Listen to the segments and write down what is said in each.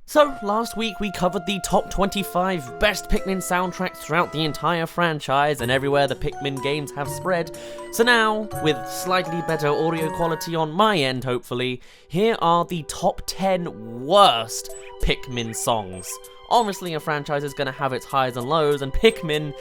So, last week we covered the top 25 best Pikmin soundtracks throughout the entire franchise and everywhere the Pikmin games have spread. So now, with slightly better audio quality on my end hopefully, here are the top 10 worst Pikmin songs. Obviously a franchise is going to have its highs and lows, and Pikmin,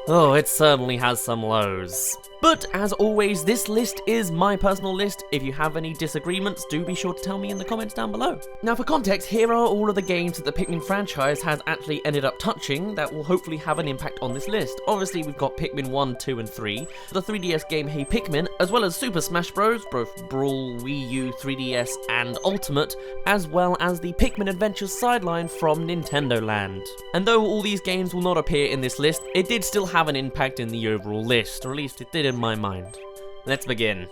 oh, it certainly has some lows. But as always, this list is my personal list. If you have any disagreements, do be sure to tell me in the comments down below. Now for context, here are all of the games that the Pikmin franchise has actually ended up touching that will hopefully have an impact on this list. Obviously we've got Pikmin 1, 2 and 3, the 3DS game Hey Pikmin, as well as Super Smash Bros, both Brill, Wii U, 3DS and Ultimate, as well as the Pikmin Adventures sideline from Nintendo Land. And though all these games will not appear in this list, it did still have an impact in the overall list, or at least it did in my mind. Let's begin.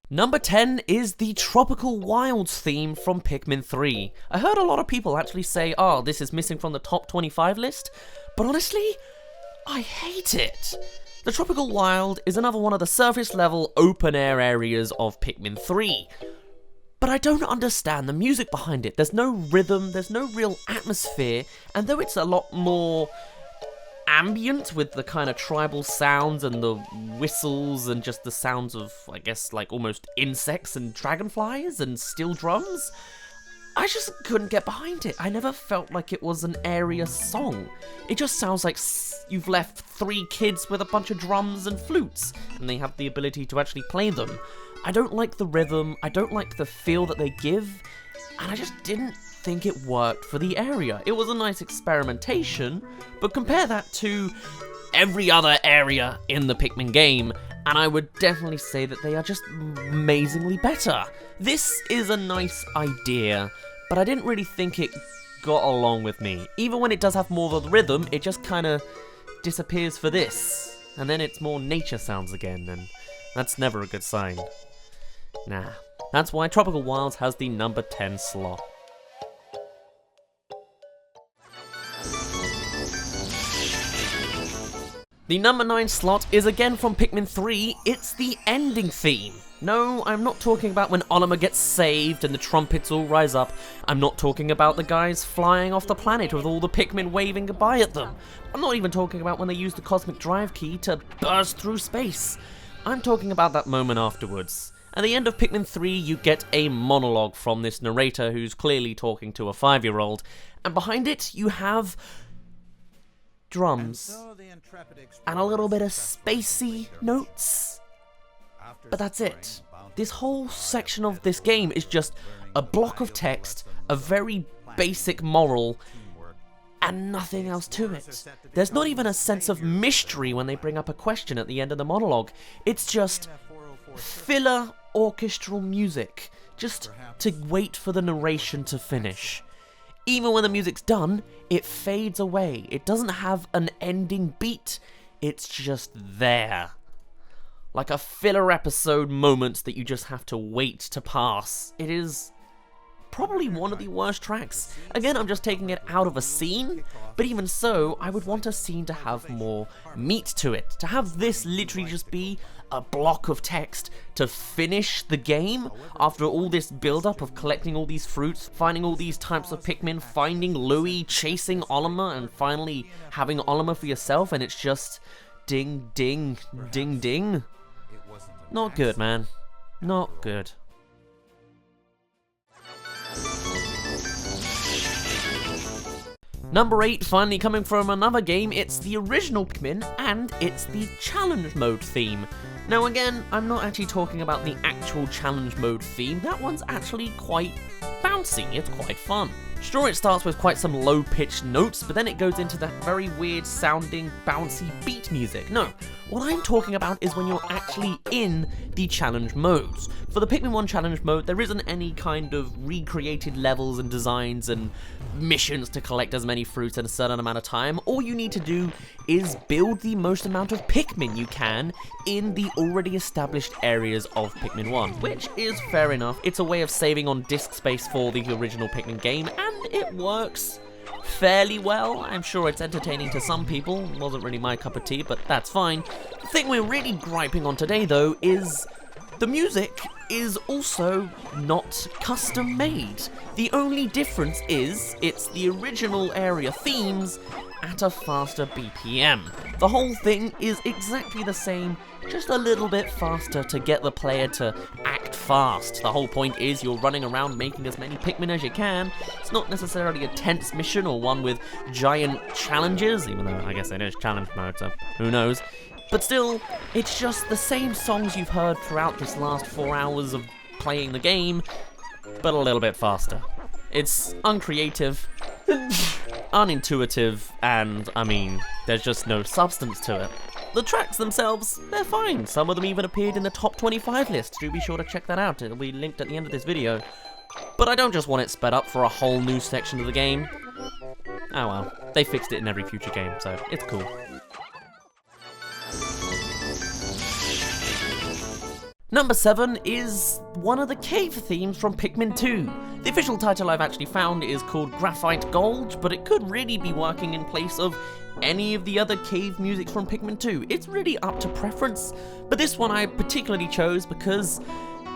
Number 10 is the Tropical Wilds theme from Pikmin 3. I heard a lot of people actually say, oh, this is missing from the top 25 list, but honestly, I hate it. The Tropical Wild is another one of the surface level open air areas of Pikmin 3. But I don't understand the music behind it. There's no rhythm, there's no real atmosphere, and though it's a lot more ambient with the kind of tribal sounds and the whistles and just the sounds of, I guess, like almost insects and dragonflies and steel drums, I just couldn't get behind it. I never felt like it was an area song. It just sounds like you've left 3 kids with a bunch of drums and flutes, and they have the ability to actually play them. I don't like the rhythm, I don't like the feel that they give, and I just didn't think it worked for the area. It was a nice experimentation, but compare that to every other area in the Pikmin game, and I would definitely say that they are just amazingly better. This is a nice idea, but I didn't really think it got along with me. Even when it does have more of the rhythm, it just kind of disappears for this, and then it's more nature sounds again, and that's never a good sign. Nah, that's why Tropical Wilds has the number 10 slot. The number 9 slot is again from Pikmin 3, it's the ending theme. No, I'm not talking about when Olimar gets saved and the trumpets all rise up. I'm not talking about the guys flying off the planet with all the Pikmin waving goodbye at them. I'm not even talking about when they use the cosmic drive key to burst through space. I'm talking about that moment afterwards. At the end of Pikmin 3, you get a monologue from this narrator who's clearly talking to a 5-year-old, and behind it you have drums and a little bit of spacey notes, but that's it. This whole section of this game is just a block of text, a very basic moral, and nothing else to it. There's not even a sense of mystery when they bring up a question at the end of the monologue. It's just filler orchestral music, just to wait for the narration to finish. Even when the music's done, it fades away. It doesn't have an ending beat, it's just there. Like a filler episode moment that you just have to wait to pass. It is probably one of the worst tracks. Again, I'm just taking it out of a scene, but even so, I would want a scene to have more meat to it. To have this literally just be a block of text to finish the game after all this build-up of collecting all these fruits, finding all these types of Pikmin, finding Louie, chasing Olimar, and finally having Olimar for yourself, and it's just ding, ding, ding, ding. Not good, man. Not good. Number 8, finally coming from another game, it's the original Pikmin, and it's the challenge mode theme. Now again, I'm not actually talking about the actual challenge mode theme, that one's actually quite bouncy, it's quite fun. Sure, it starts with quite some low-pitched notes, but then it goes into that very weird-sounding, bouncy beat music. No, what I'm talking about is when you're actually in the challenge modes. For the Pikmin 1 challenge mode, there isn't any kind of recreated levels and designs and missions to collect as many fruits in a certain amount of time. All you need to do is build the most amount of Pikmin you can in the already established areas of Pikmin 1, which is fair enough. It's a way of saving on disk space for the original Pikmin game, and it works fairly well. I'm sure it's entertaining to some people. Wasn't really my cup of tea, but that's fine. The thing we're really griping on today, though, is The music is also not custom made. The only difference is it's the original area themes at a faster BPM. The whole thing is exactly the same, just a little bit faster to get the player to act fast. The whole point is you're running around making as many Pikmin as you can. It's not necessarily a tense mission or one with giant challenges, even though I guess it is challenge mode, so who knows. But still, it's just the same songs you've heard throughout this last 4 hours of playing the game, but a little bit faster. It's uncreative, unintuitive, and, I mean, there's just no substance to it. The tracks themselves, they're fine. Some of them even appeared in the top 25 list. Do be sure to check that out. It'll be linked at the end of this video. But I don't just want it sped up for a whole new section of the game. Oh well, they fixed it in every future game, so it's cool. Number 7 is one of the cave themes from Pikmin 2. The official title I've actually found is called Graphite Gold, but it could really be working in place of any of the other cave music from Pikmin 2. It's really up to preference, but this one I particularly chose because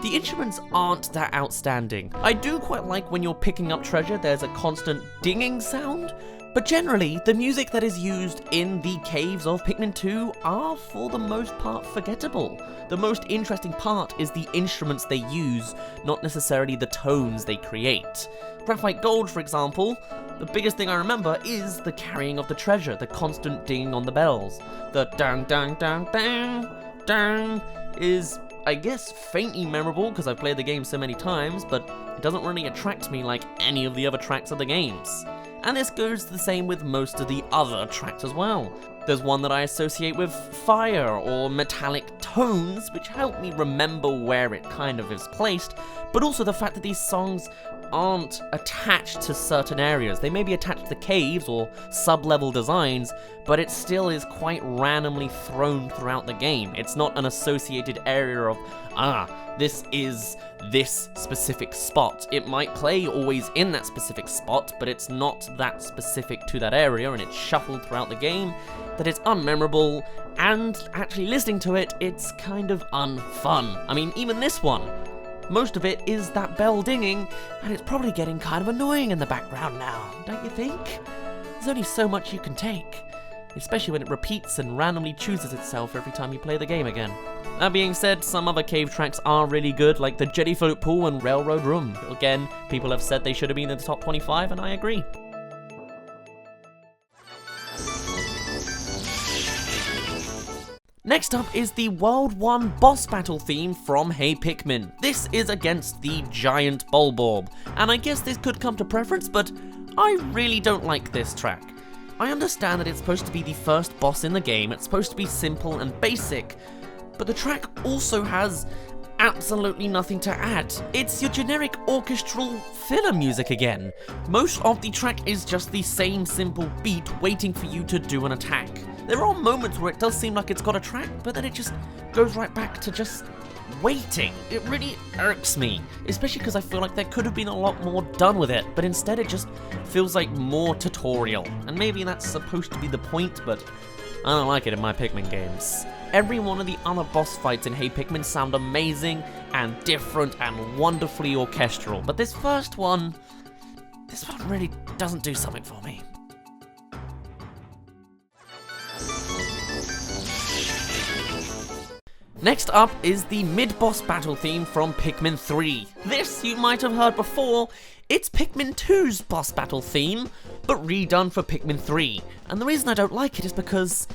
the instruments aren't that outstanding. I do quite like when you're picking up treasure, there's a constant dinging sound, but generally, the music that is used in the caves of Pikmin 2 are, for the most part, forgettable. The most interesting part is the instruments they use, not necessarily the tones they create. Graphite Gold, for example, the biggest thing I remember is the carrying of the treasure, the constant ding on the bells. The dang dang dang dang dang is, I guess, faintly memorable because I've played the game so many times, but it doesn't really attract me like any of the other tracks of the games. And this goes the same with most of the other tracks as well. There's one that I associate with fire or metallic tones, which help me remember where it kind of is placed, but also the fact that these songs aren't attached to certain areas. They may be attached to caves or sub-level designs, but it still is quite randomly thrown throughout the game. It's not an associated area of, this is this specific spot. It might play always in that specific spot, but it's not that specific to that area, and it's shuffled throughout the game, that it's unmemorable, and actually listening to it, it's kind of unfun. I mean, even this one, most of it is that bell dinging, and it's probably getting kind of annoying in the background now, don't you think? There's only so much you can take, especially when it repeats and randomly chooses itself every time you play the game again. That being said, some other cave tracks are really good, like the Jetty Float Pool and Railroad Room. Again, people have said they should have been in the top 25, and I agree. Next up is the World 1 boss battle theme from Hey Pikmin. This is against the giant Bulborb, and I guess this could come to preference, but I really don't like this track. I understand that it's supposed to be the first boss in the game, it's supposed to be simple and basic, but the track also has absolutely nothing to add. It's your generic orchestral filler music again. Most of the track is just the same simple beat waiting for you to do an attack. There are moments where it does seem like it's got a track, but then it just goes right back to just waiting. It really irks me, especially because I feel like there could have been a lot more done with it, but instead it just feels like more tutorial. And maybe that's supposed to be the point, but I don't like it in my Pikmin games. Every one of the other boss fights in Hey Pikmin sound amazing and different and wonderfully orchestral, but this one really doesn't do something for me. Next up is the mid-boss battle theme from Pikmin 3. This you might have heard before. It's Pikmin 2's boss battle theme, but redone for Pikmin 3. And the reason I don't like it is because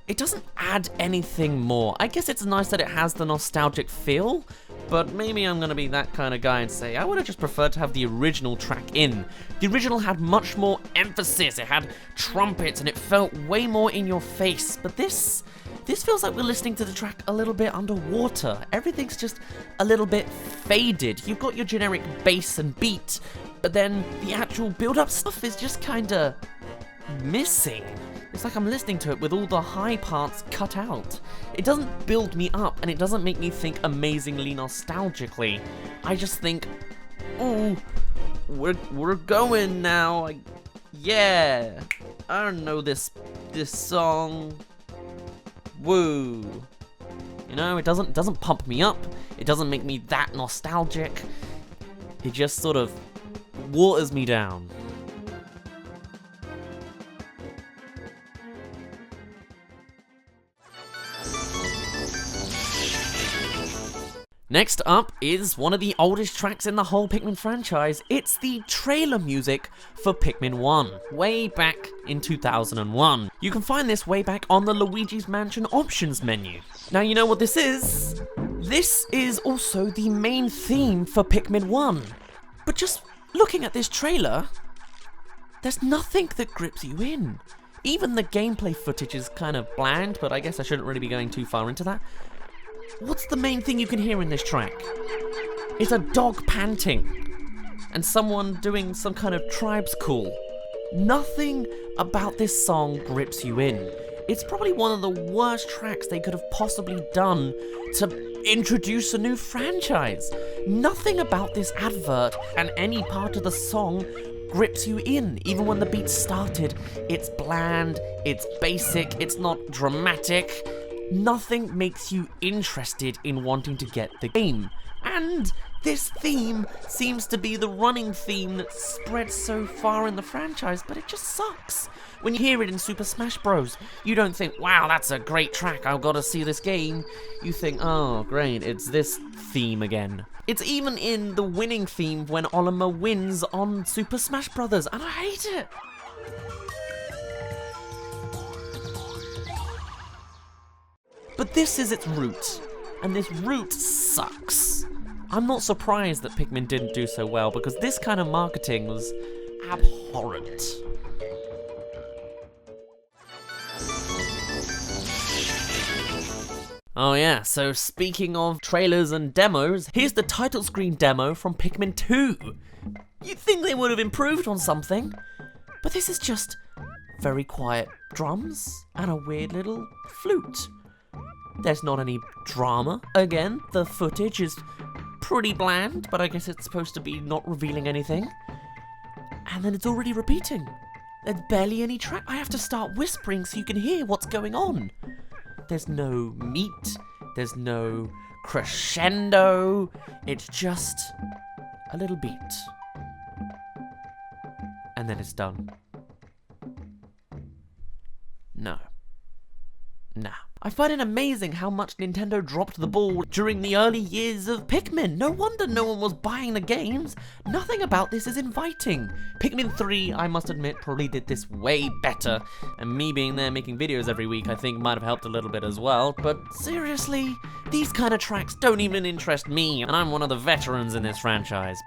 it doesn't add anything more. I guess it's nice that it has the nostalgic feel, but maybe I'm gonna be that kind of guy and say I would have just preferred to have the original track in. The original had much more emphasis, it had trumpets, and it felt way more in your face, but this feels like we're listening to the track a little bit underwater. Everything's just a little bit faded. You've got your generic bass and beat, but then the actual build-up stuff is just kinda missing. It's like I'm listening to it with all the high parts cut out. It doesn't build me up, and it doesn't make me think amazingly nostalgically. I just think, oh, we're going now. Yeah, I don't know this song. Woo. You know, it doesn't pump me up. It doesn't make me that nostalgic. It just sort of waters me down. Next up is one of the oldest tracks in the whole Pikmin franchise. It's the trailer music for Pikmin 1, way back in 2001. You can find this way back on the Luigi's Mansion options menu. Now you know what this is? This is also the main theme for Pikmin 1. But just looking at this trailer, there's nothing that grips you in. Even the gameplay footage is kind of bland, but I guess I shouldn't really be going too far into that. What's the main thing you can hear in this track? It's a dog panting and someone doing some kind of tribes call. Nothing about this song grips you in. It's probably one of the worst tracks they could have possibly done to introduce a new franchise. Nothing about this advert and any part of the song grips you in. Even when the beat started, it's bland, it's basic, it's not dramatic. Nothing makes you interested in wanting to get the game. And this theme seems to be the running theme that spreads so far in the franchise, but it just sucks. When you hear it in Super Smash Bros, you don't think, wow, that's a great track, I've got to see this game. You think, oh, great, it's this theme again. It's even in the winning theme when Olimar wins on Super Smash Bros, and I hate it. But this is its root, and this root sucks. I'm not surprised that Pikmin didn't do so well, because this kind of marketing was abhorrent. Oh yeah, so speaking of trailers and demos, here's the title screen demo from Pikmin 2. You'd think they would have improved on something, but this is just very quiet drums and a weird little flute. There's not any drama. Again, the footage is pretty bland, but I guess it's supposed to be not revealing anything. And then it's already repeating. There's barely any track. I have to start whispering so you can hear what's going on. There's no meat. There's no crescendo. It's just a little beat. And then it's done. No. Nah. I find it amazing how much Nintendo dropped the ball during the early years of Pikmin. No wonder no one was buying the games. Nothing about this is inviting. Pikmin 3, I must admit, probably did this way better. And me being there making videos every week, I think might have helped a little bit as well. But seriously, these kind of tracks don't even interest me, and I'm one of the veterans in this franchise.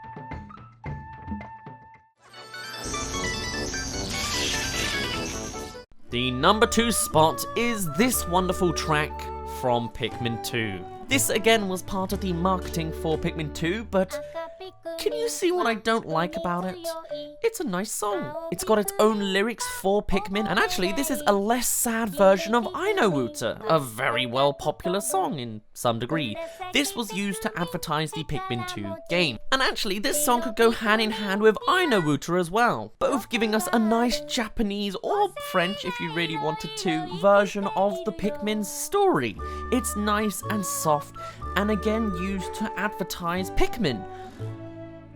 The number 2 spot is this wonderful track from Pikmin 2. This again was part of the marketing for Pikmin 2, but can you see what I don't like about it? It's a nice song. It's got its own lyrics for Pikmin, and actually this is a less sad version of I Know Wooter, a very well popular song in some degree. This was used to advertise the Pikmin 2 game, and actually this song could go hand in hand with I Know Wooter as well, both giving us a nice Japanese or French, if you really wanted to, version of the Pikmin story. It's nice and soft, and again used to advertise Pikmin.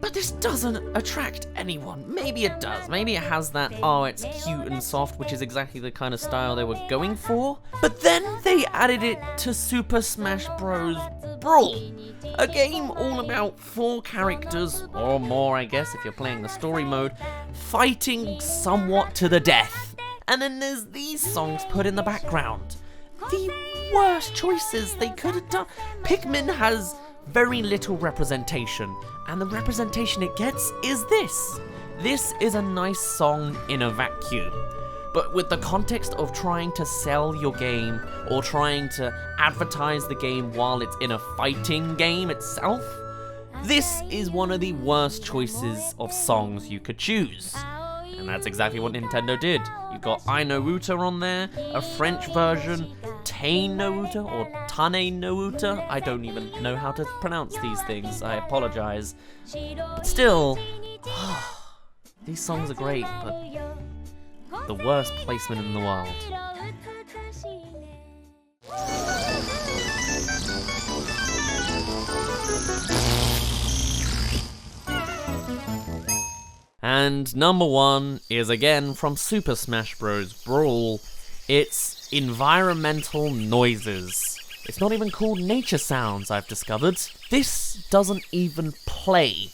But this doesn't attract anyone. Maybe it does. Maybe it has that, oh, it's cute and soft, which is exactly the kind of style they were going for. But then they added it to Super Smash Bros. Brill, a game all about 4 characters, or more I guess if you're playing the story mode, fighting somewhat to the death. And then there's these songs put in the background. The worst choices they could have done. Pikmin has very little representation, and the representation it gets is this. This is a nice song in a vacuum, but with the context of trying to sell your game or trying to advertise the game while it's in a fighting game itself, this is one of the worst choices of songs you could choose. And that's exactly what Nintendo did. You've got I Know Wooter on there, a French version, Tain No Wooter, or Tane No Wooter. I don't even know how to pronounce these things, I apologize. But still, these songs are great, but the worst placement in the world. And number 1 is again from Super Smash Bros. Brawl. It's environmental noises. It's not even called nature sounds, I've discovered. This doesn't even play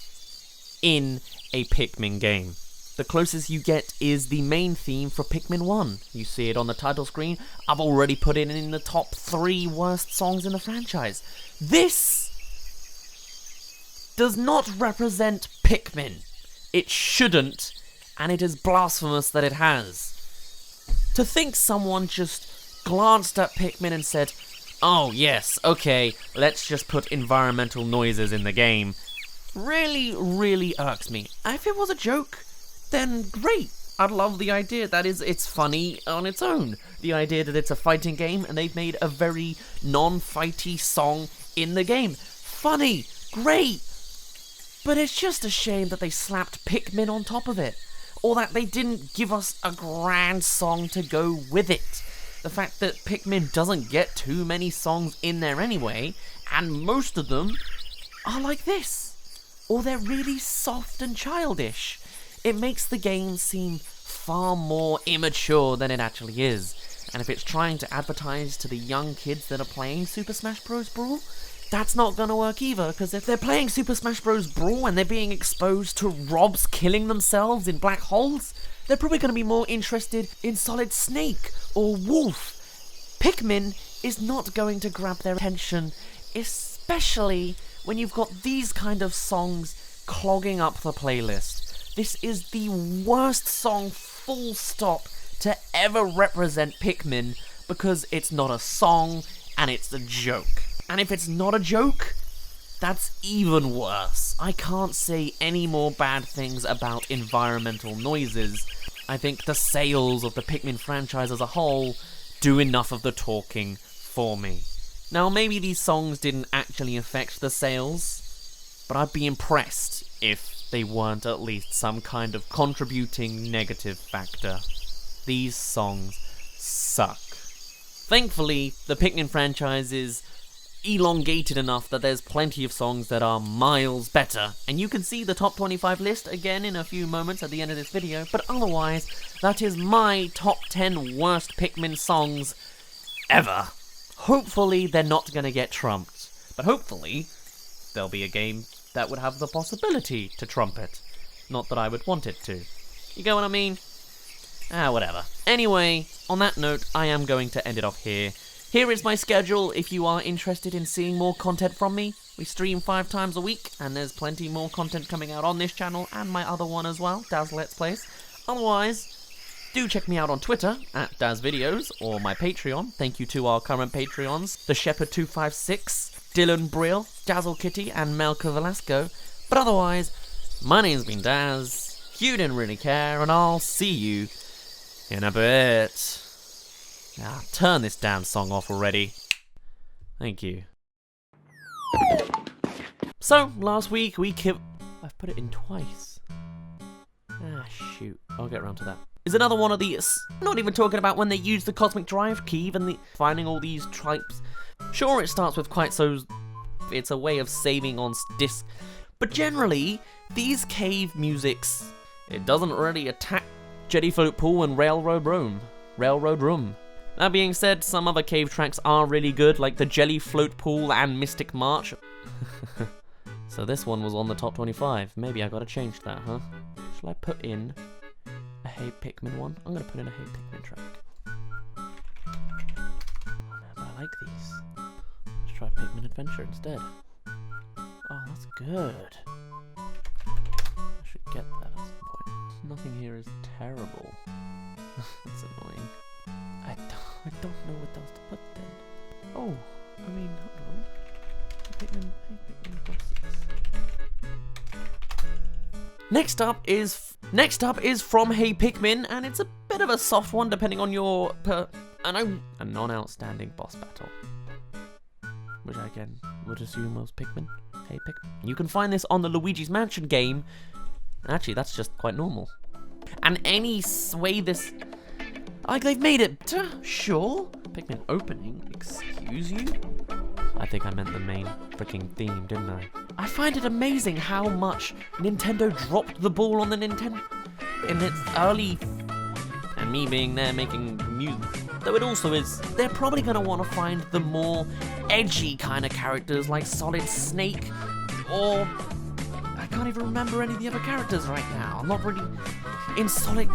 in a Pikmin game. The closest you get is the main theme for Pikmin 1. You see it on the title screen. I've already put it in the top 3 worst songs in the franchise. This does not represent Pikmin. It shouldn't, and it is blasphemous that it has. To think someone just glanced at Pikmin and said, oh yes, okay, let's just put environmental noises in the game, really, really irks me. If it was a joke, then great. I'd love the idea that it's funny on its own. The idea that it's a fighting game and they've made a very non-fighty song in the game. Funny, great. But it's just a shame that they slapped Pikmin on top of it. Or that they didn't give us a grand song to go with it. The fact that Pikmin doesn't get too many songs in there anyway, and most of them are like this. Or they're really soft and childish. It makes the game seem far more immature than it actually is. And if it's trying to advertise to the young kids that are playing Super Smash Bros. Brawl, that's not gonna work either, because if they're playing Super Smash Bros. Brawl and they're being exposed to Robs killing themselves in black holes, they're probably gonna be more interested in Solid Snake or Wolf. Pikmin is not going to grab their attention, especially when you've got these kind of songs clogging up the playlist. This is the worst song, full stop, to ever represent Pikmin, because it's not a song and it's a joke. And if it's not a joke, that's even worse. I can't say any more bad things about environmental noises. I think the sales of the Pikmin franchise as a whole do enough of the talking for me. Now, maybe these songs didn't actually affect the sales, but I'd be impressed if they weren't at least some kind of contributing negative factor. These songs suck. Thankfully, the Pikmin franchise is elongated enough that there's plenty of songs that are miles better, and you can see the top 25 list again in a few moments at the end of this video, but otherwise, that is my top 10 worst Pikmin songs ever. Hopefully they're not gonna get trumped, but hopefully there'll be a game that would have the possibility to trump it. Not that I would want it to. You get what I mean? Whatever. Anyway, on that note, I am going to end it off here. Here is my schedule if you are interested in seeing more content from me. We stream 5 times a week, and there's plenty more content coming out on this channel and my other one as well, Daz Let's Plays. Otherwise, do check me out on Twitter, at DazVideos, or my Patreon. Thank you to our current Patreons, the Shepherd256, Dylan Brill, Dazzlekitty, and Melchor Velasco. But otherwise, my name's been Daz, you didn't really care, and I'll see you in a bit. Now, turn this damn song off already. Thank you. So, last week we I've put it in twice. Shoot. I'll get around to that. Is another one of these. I'm not even talking about when they use the Cosmic Drive key and finding all these types. Sure, it starts with quite so. It's a way of saving on disk. But generally, these cave musics, it doesn't really attack Jetty Float Pool and Railroad Room. That being said, some other cave tracks are really good, like the Jelly Float Pool and Mystic March. So this one was on the top 25. Maybe I gotta change that, huh? Shall I put in a Hey Pikmin one? I'm gonna put in a Hey Pikmin track. Oh man, I like these. Let's try Pikmin Adventure instead. Oh, that's good. I should get that at some point. Nothing here is terrible. That's annoying. I don't know what else to put then. Oh, I mean, hold on. Pikmin OSTs. Next up is from Hey Pikmin, and it's a bit of a soft one depending on your a non-outstanding boss battle, which I again would assume was Pikmin. Hey Pikmin. You can find this on the Luigi's Mansion game. Actually, that's just quite normal. And any way this. Like, they've made it, sure. Pikmin opening, excuse you? I think I meant the main freaking theme, didn't I? I find it amazing how much Nintendo dropped the ball on the Nintendo. in its early, and me being there making music, though it also is, they're probably going to want to find the more edgy kind of characters like Solid Snake, or I can't even remember any of the other characters right now. I'm not really in Solid